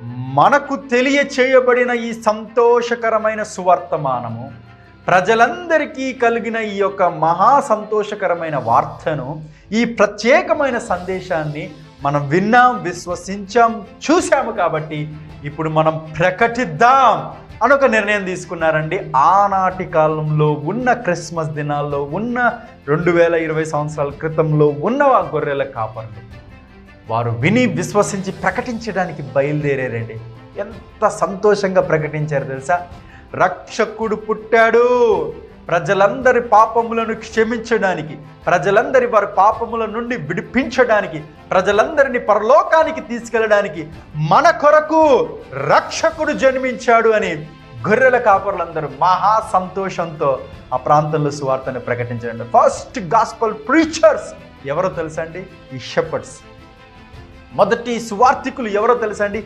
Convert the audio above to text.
మనకు తెలియచేయబడిన ఈ సంతోషకరమైన సువర్తమానము, ప్రజలందరికీ కలిగిన ఈ యొక్క మహా సంతోషకరమైన వార్తను, ఈ ప్రత్యేకమైన సందేశాన్ని మనం విన్నాం, విశ్వసించాం, చూసాము. కాబట్టి ఇప్పుడు మనం ప్రకటిద్దాం అనొక నిర్ణయం తీసుకున్నారండి. ఆనాటి కాలంలో ఉన్న, క్రిస్మస్ దినాల్లో ఉన్న, 2020 సంవత్సరాల క్రితంలో ఉన్న ఆ గొర్రెల కాపర్లు వారు విని విశ్వసించి ప్రకటించడానికి బయలుదేరారండి. ఎంత సంతోషంగా ప్రకటించారు తెలుసా? రక్షకుడు పుట్టాడు, ప్రజలందరి పాపములను క్షమించడానికి, ప్రజలందరి వారి పాపముల నుండి విడిపించడానికి, ప్రజలందరినీ పరలోకానికి తీసుకెళ్ళడానికి మన కొరకు రక్షకుడు జన్మించాడు అని గొర్రెల కాపరులందరూ మహా సంతోషంతో ఆ ప్రాంతంలో సువార్తను ప్రకటించారండి. ఫస్ట్ గాస్పల్ ప్రీచర్స్ ఎవరో తెలుసా అండి? ఈ షెపర్డ్స్. మొదటి సువార్థికులు ఎవరో తెలుసా అండి?